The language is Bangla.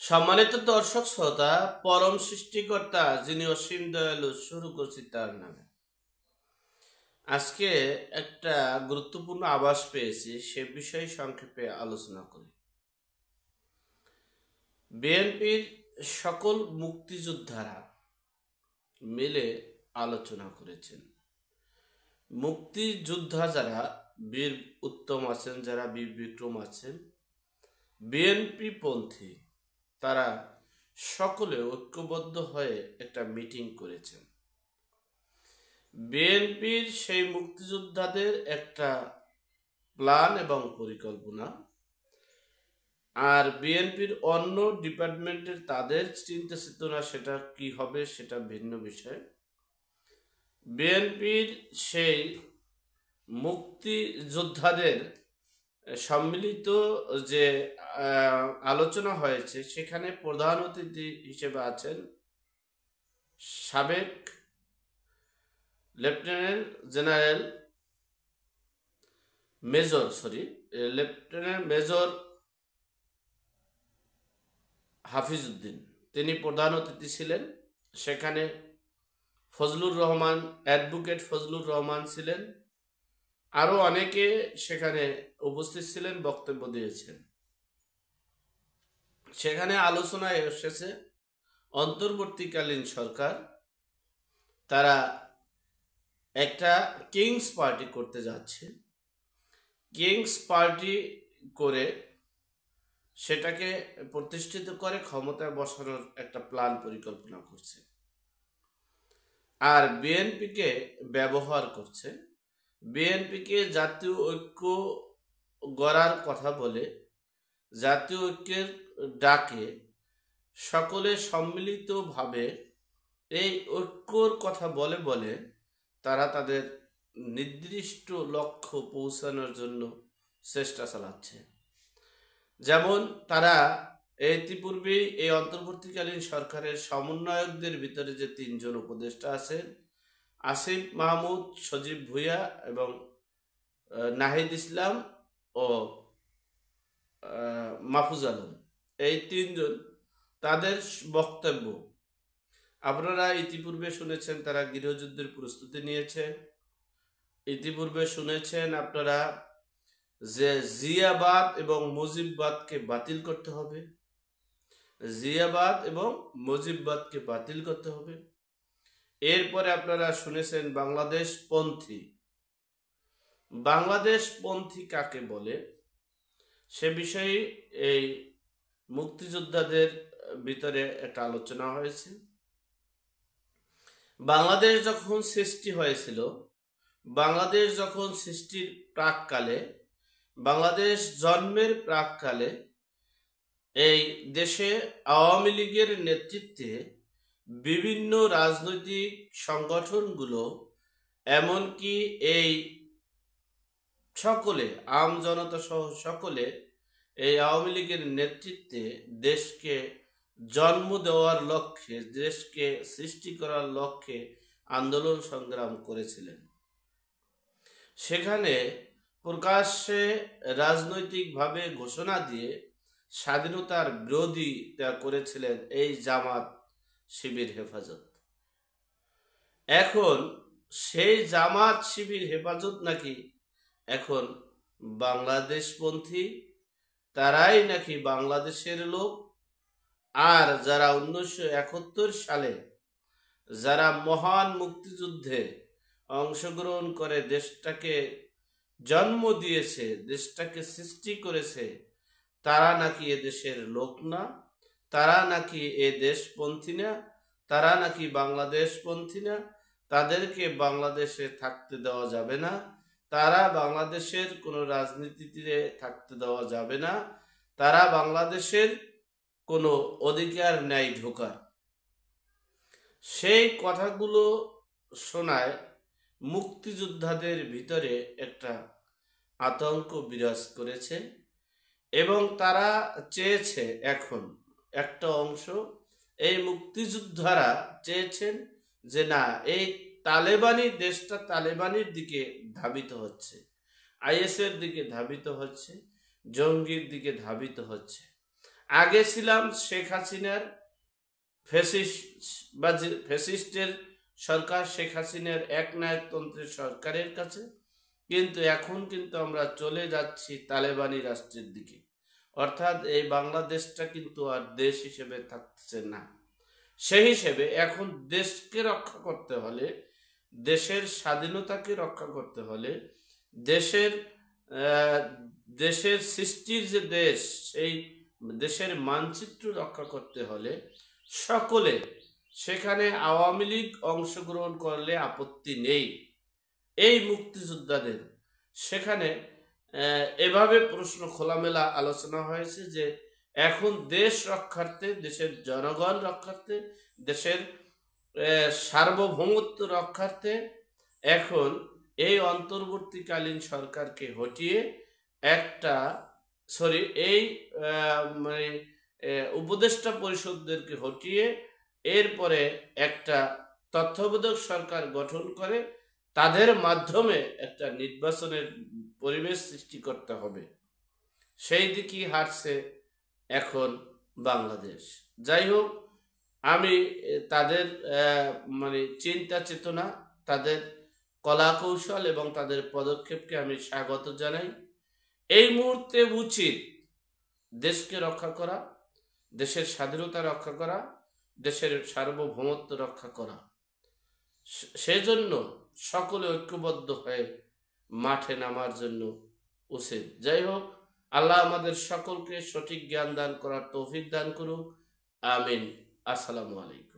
সম্মানিত দর্শক শ্রোতা, পরম সৃষ্টিকর্তা যিনি অসীম দয়ালু, শুরু করছি তার নামে। আজকে একটা গুরুত্বপূর্ণ আভাস পেয়েছি, সে বিষয়ে সংক্ষেপে আলোচনা করি। বিএনপির সকল মুক্তিযোদ্ধারা মিলে আলোচনা করেছেন। মুক্তিযোদ্ধা যারা বীর উত্তম আছেন, যারা বীর বিক্রম আছেন, বিএনপি পন্থী, তারা সকলে ঐক্যবদ্ধ হয়ে একটা মিটিং করেছেন। বিএনপির সেই মুক্তিযোদ্ধাদের একটা প্ল্যান এবং পরিকল্পনা, আর বিএনপির অন্য ডিপার্টমেন্টের তাদের চিন্তা চেতনা সেটা কি হবে সেটা ভিন্ন বিষয়। বিএনপির সেই মুক্তিযোদ্ধাদের সম্মিলিত যে আলোচনা হয়েছে, সেখানে প্রধান অতিথি হিসেবে আছেন সাবেক লেফটেন্যান্ট মেজর হাফিজউদ্দিন, তিনি প্রধান অতিথি ছিলেন। সেখানে অ্যাডভোকেট ফজলুর রহমান ছিলেন, আরো অনেকে সেখানে উপস্থিত ছিলেন, বক্তব্য দিয়েছেন। সেখানে আলোচনায় এসেছে অন্তর্বর্তীকালীন সরকার তারা একটা কিংস পার্টি করতে যাচ্ছে। কিংস পার্টি করে সেটাকে প্রতিষ্ঠিত করে ক্ষমতায় বসানোর একটা প্ল্যান পরিকল্পনা করছে, আর বিএনপিকে ব্যবহার করছে। বিএনপিকে জাতীয় ঐক্য গড়ার কথা বলে, জাতীয় ঐক্যের ডাকে সকলে সম্মিলিতভাবে এই ঐক্যর কথা বলে বলে তারা তাদের নির্দিষ্ট লক্ষ্য পৌঁছানোর জন্য চেষ্টা চালাচ্ছে। যেমন তারা ইতিপূর্বে এই অন্তর্বর্তীকালীন সরকারের সমন্বয়কদের ভিতরে যে তিনজন উপদেষ্টা আছেন, আসিফ মাহমুদ, সজীব ভুঁইয়া এবং নাহিদ ইসলাম ও মাহফুজ আলম, এই তিনজন, তাদের বক্তব্য আপনারা ইতিপূর্বে শুনেছেন। তারা গৃহযুদ্ধের প্রস্তুতি নিয়েছে। ইতিপূর্বে শুনেছেন আপনারা যে জিয়াবাদ এবং মুজিববাদকে বাতিল করতে হবে, এরপরে আপনারা শুনেছেন বাংলাদেশ পন্থী কাকে বলে, সে বিষয়ে এই মুক্তিযোদ্ধাদের ভিতরে একটা আলোচনা হয়েছে। বাংলাদেশ যখন সৃষ্টি হয়েছিল, বাংলাদেশ যখন সৃষ্টির প্রাককালে, বাংলাদেশ জন্মের প্রাককালে এই দেশে আওয়ামী লীগের নেতৃত্বে বিভিন্ন রাজনৈতিক সংগঠনগুলো, এমনকি এই সকলে, আম জনতা সহ সকলে এই আওয়ামী লীগের নেতৃত্বে দেশকে জন্ম দেওয়ার লক্ষ্যে, দেশকে সৃষ্টি করার লক্ষ্যে আন্দোলন সংগ্রাম করেছিলেন। সেখানে প্রকাশ্যে রাজনৈতিকভাবে ঘোষণা দিয়ে স্বাধীনতার বিরোধিতা করেছিলেন এই জামাত শিবির হেফাজত। এখন সেই জামাত শিবির হেফাজত নাকি এখন বাংলাদেশপন্থী, তারাই নাকি বাংলাদেশের লোক। আর যারা 1971 সালে যারা মহান মুক্তিযুদ্ধে অংশগ্রহণ করে দেশটাকে জন্ম দিয়েছে, দেশটাকে সৃষ্টি করেছে, তারা নাকি এ দেশের লোক না, তারা নাকি এ দেশপন্থী না, তারা নাকি বাংলাদেশপন্থী না, তাদেরকে বাংলাদেশে থাকতে দেওয়া যাবে না, তারা বাংলাদেশের কোনো রাজনীতিতে থাকতে দেওয়া যাবে না, তারা বাংলাদেশের কোনো অধিকার নেই ঢোকার। সেই কথাগুলো শোনায় মুক্তিযোদ্ধাদের ভিতরে একটা আতঙ্ক বিরাজ করেছে, এবং তারা চেয়েছে, এখন একটা অংশ এই মুক্তিযোদ্ধারা চেয়েছেন যে না, এই দেশটা তালেবানির দিকে ধাবিত হচ্ছে, আইএস এর দিকে ধাবিত হচ্ছে, জঙ্গির দিকে ধাবিত হচ্ছে। আগে ছিলাম শেখ হাসিনার ফ্যাসিস্টের সরকার, শেখ হাসিনার একনায়কতন্ত্রের সরকারের কাছে, কিন্তু এখন কিন্তু আমরা চলে যাচ্ছি তালেবানি রাষ্ট্রের দিকে। অর্থাৎ এই বাংলাদেশটা কিন্তু আর দেশ হিসেবে থাকছে না। সেই হিসেবে এখন দেশকে রক্ষা করতে হলে, দেশের স্বাধীনতাকে রক্ষা করতে হলে, দেশের আহ, দেশের সৃষ্টির যে দেশ, সেই দেশের মানচিত্র রক্ষা করতে হলে সকলে, সেখানে আওয়ামী লীগ অংশগ্রহণ করলে আপত্তি নেই, এই মুক্তিযোদ্ধাদের সেখানে এভাবে প্রশ্ন খোলামেলা আলোচনা হয়েছে যে এখন দেশ রক্ষার্থে, দেশের জনগণ রক্ষার্থে, দেশের সার্বভৌমত্ব রক্ষার্থে এখন এই অন্তর্বর্তীকালীন সরকারকে হটিয়ে একটা এই মানে উপদেষ্টা পরিষদদেরকে হটিয়ে এরপরে একটা তত্ত্বাবধায়ক সরকার গঠন করে তাদের মাধ্যমে একটা নির্বাচনের পরিবেশ সৃষ্টি করতে হবে। সেই দিকেই হাঁটছে এখন বাংলাদেশ। যাই হোক, আমি তাদের মানে চিন্তা চেতনা, তাদের কলা কৌশল এবং তাদের পদক্ষেপকে আমি স্বাগত জানাই। এই মুহূর্তে উচিত দেশকে রক্ষা করা, দেশের স্বাধীনতা রক্ষা করা, দেশের সার্বভৌমত্ব রক্ষা করা। সেজন্য সকলে ঐক্যবদ্ধ হয়ে মাঠে নামার জন্য উচিত। যাই হোক, আল্লাহ আমাদের সকলকে সঠিক জ্ঞান দান করার তৌফিক দান করুক। আমিন। আসসালামু আলাইকুম।